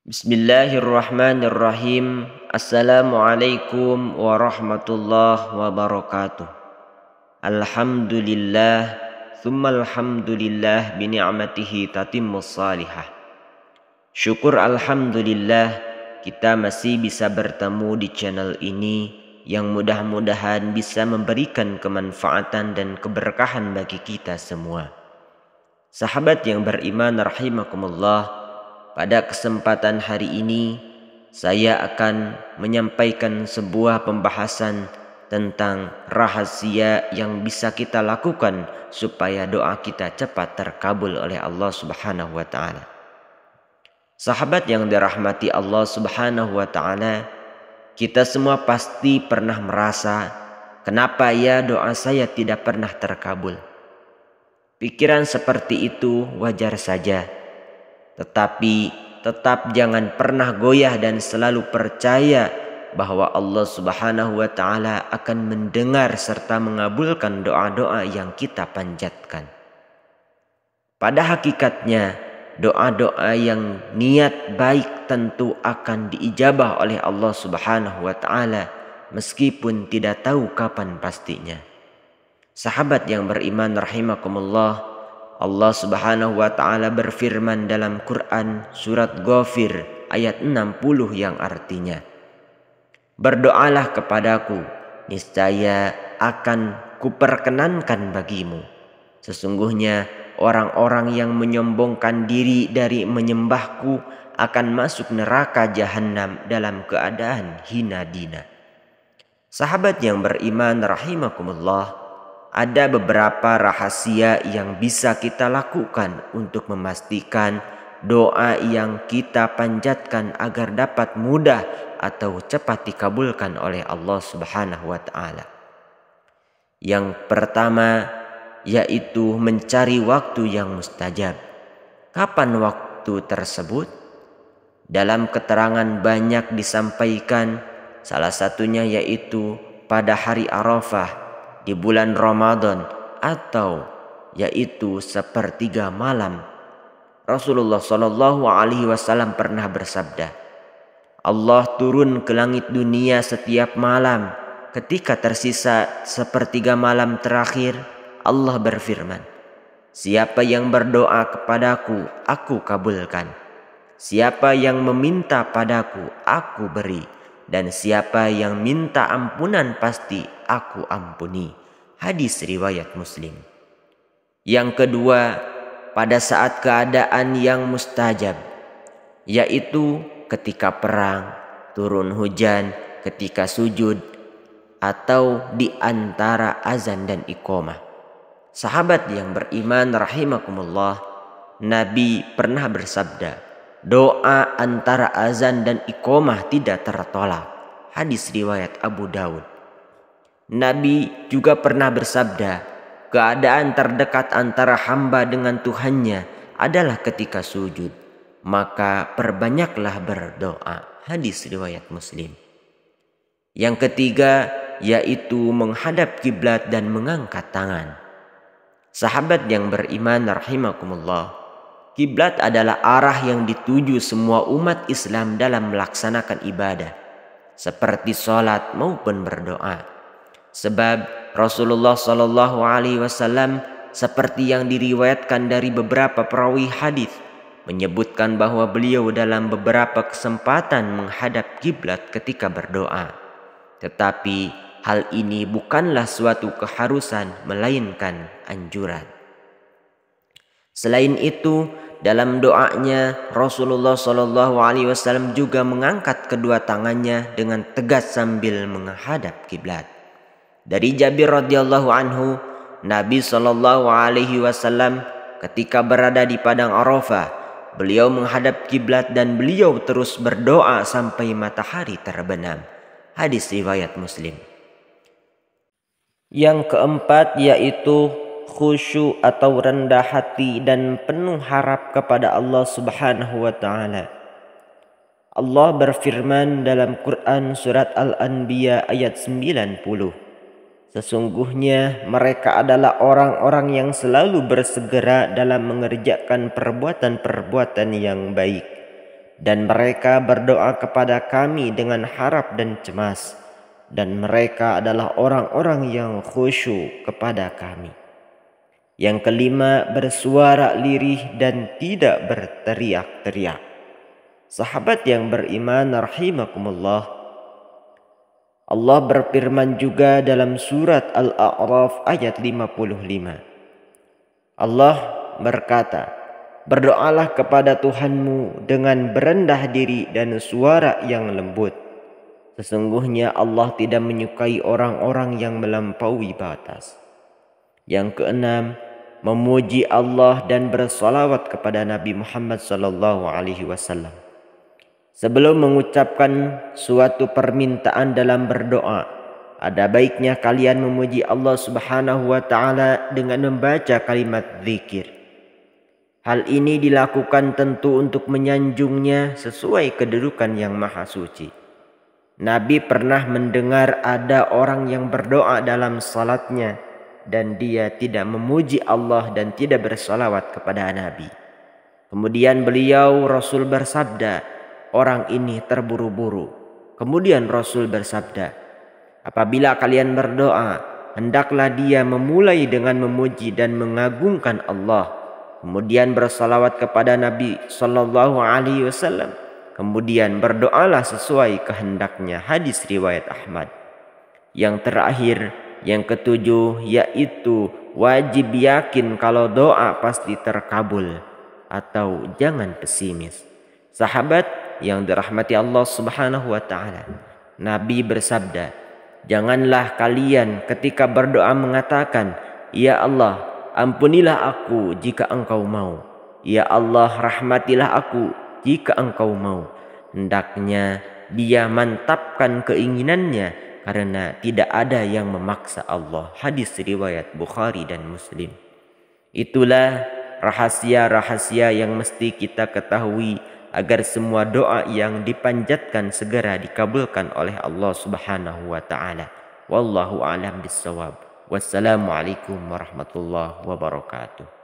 Bismillahirrahmanirrahim. Assalamualaikum warahmatullahi wabarakatuh. Alhamdulillah, tsummal hamdulillah bi ni'matihi tatimmus salihah. Syukur alhamdulillah kita masih bisa bertemu di channel ini yang mudah-mudahan bisa memberikan kemanfaatan dan keberkahan bagi kita semua. Sahabat yang beriman rahimakumullah, pada kesempatan hari ini saya akan menyampaikan sebuah pembahasan tentang rahasia yang bisa kita lakukan supaya doa kita cepat terkabul oleh Allah Subhanahu wa taala. Sahabat yang dirahmati Allah Subhanahu wa taala, kita semua pasti pernah merasa, kenapa ya doa saya tidak pernah terkabul? Pikiran seperti itu wajar saja. Tetapi tetap jangan pernah goyah dan selalu percaya bahwa Allah Subhanahu wa taala akan mendengar serta mengabulkan doa-doa yang kita panjatkan. Pada hakikatnya, doa-doa yang niat baik tentu akan diijabah oleh Allah Subhanahu wa taala meskipun tidak tahu kapan pastinya. Sahabat yang beriman rahimakumullah, Allah Subhanahu wa taala berfirman dalam Quran surat Ghafir ayat 60 yang artinya, berdoalah kepadaku, niscaya akan kuperkenankan bagimu. Sesungguhnya orang-orang yang menyombongkan diri dari menyembahku akan masuk neraka jahanam dalam keadaan hina dina. Sahabat yang beriman rahimakumullah, ada beberapa rahasia yang bisa kita lakukan untuk memastikan doa yang kita panjatkan agar dapat mudah atau cepat dikabulkan oleh Allah Subhanahu wa taala. Yang pertama yaitu mencari waktu yang mustajab. Kapan waktu tersebut? Dalam keterangan banyak disampaikan, salah satunya yaitu pada hari Arafah di bulan Ramadan atau yaitu sepertiga malam. Rasulullah Shallallahu Alaihi Wasallam pernah bersabda, Allah turun ke langit dunia setiap malam. Ketika tersisa sepertiga malam terakhir, Allah berfirman, siapa yang berdoa kepadaku, aku kabulkan. Siapa yang meminta padaku, aku beri. Dan siapa yang minta ampunan pasti aku ampuni. Hadis riwayat Muslim. Yang kedua, pada saat keadaan yang mustajab, yaitu ketika perang, turun hujan, ketika sujud, atau di antara azan dan iqamah. Sahabat yang beriman rahimakumullah, Nabi pernah bersabda, doa antara azan dan iqamah tidak tertolak. Hadis riwayat Abu Daud. Nabi juga pernah bersabda, keadaan terdekat antara hamba dengan Tuhannya adalah ketika sujud. Maka perbanyaklah berdoa. Hadis riwayat Muslim. Yang ketiga yaitu menghadap kiblat dan mengangkat tangan. Sahabat yang beriman rahimakumullah, kiblat adalah arah yang dituju semua umat Islam dalam melaksanakan ibadah, seperti sholat maupun berdoa. Sebab Rasulullah Shallallahu Alaihi Wasallam seperti yang diriwayatkan dari beberapa perawi hadis menyebutkan bahwa beliau dalam beberapa kesempatan menghadap kiblat ketika berdoa. Tetapi hal ini bukanlah suatu keharusan melainkan anjuran. Selain itu, dalam doanya Rasulullah Shallallahu Alaihi Wasallam juga mengangkat kedua tangannya dengan tegas sambil menghadap kiblat. Dari Jabir radhiyallahu anhu, Nabi Shallallahu Alaihi Wasallam ketika berada di padang Arafah, beliau menghadap kiblat dan beliau terus berdoa sampai matahari terbenam. Hadis riwayat Muslim. Yang keempat yaitu khusyuk atau rendah hati dan penuh harap kepada Allah Subhanahu wa taala. Allah berfirman dalam Quran surat Al-Anbiya ayat 90. Sesungguhnya mereka adalah orang-orang yang selalu bersegera dalam mengerjakan perbuatan-perbuatan yang baik. dan mereka berdoa kepada kami dengan harap dan cemas, dan mereka adalah orang-orang yang khusyuk kepada kami. Yang kelima, bersuara lirih dan tidak berteriak-teriak. Sahabat yang beriman rahimakumullah, Allah berfirman juga dalam surat Al-A'raf ayat 55. Allah berkata, berdoalah kepada Tuhanmu dengan berendah diri dan suara yang lembut. Sesungguhnya Allah tidak menyukai orang-orang yang melampaui batas. Yang keenam, memuji Allah dan bersalawat kepada Nabi Muhammad SAW. Sebelum mengucapkan suatu permintaan dalam berdoa, ada baiknya kalian memuji Allah Subhanahu wa Ta'ala dengan membaca kalimat zikir. Hal ini dilakukan tentu untuk menyanjungnya sesuai kedudukan yang maha suci. Nabi pernah mendengar ada orang yang berdoa dalam salatnya dan dia tidak memuji Allah dan tidak bersalawat kepada Nabi. Kemudian Rasul bersabda, orang ini terburu-buru. Kemudian Rasul bersabda, apabila kalian berdoa, hendaklah dia memulai dengan memuji dan mengagungkan Allah, kemudian bersalawat kepada Nabi Sallallahu Alaihi Wasallam, kemudian berdoalah sesuai kehendaknya. Hadis riwayat Ahmad. Yang terakhir, yang ketujuh, yaitu wajib yakin kalau doa pasti terkabul, atau jangan pesimis. Sahabat yang dirahmati Allah Subhanahu wa Ta'ala, Nabi bersabda, janganlah kalian ketika berdoa mengatakan, ya Allah, ampunilah aku jika engkau mau. Ya Allah, rahmatilah aku jika engkau mau. Hendaknya dia mantapkan keinginannya, karena tidak ada yang memaksa Allah. Hadis riwayat Bukhari dan Muslim. Itulah rahasia-rahasia yang mesti kita ketahui agar semua doa yang dipanjatkan segera dikabulkan oleh Allah Subhanahu wa Ta'ala. Wallahu a'lam bissawab. Wassalamualaikum warahmatullahi wabarakatuh.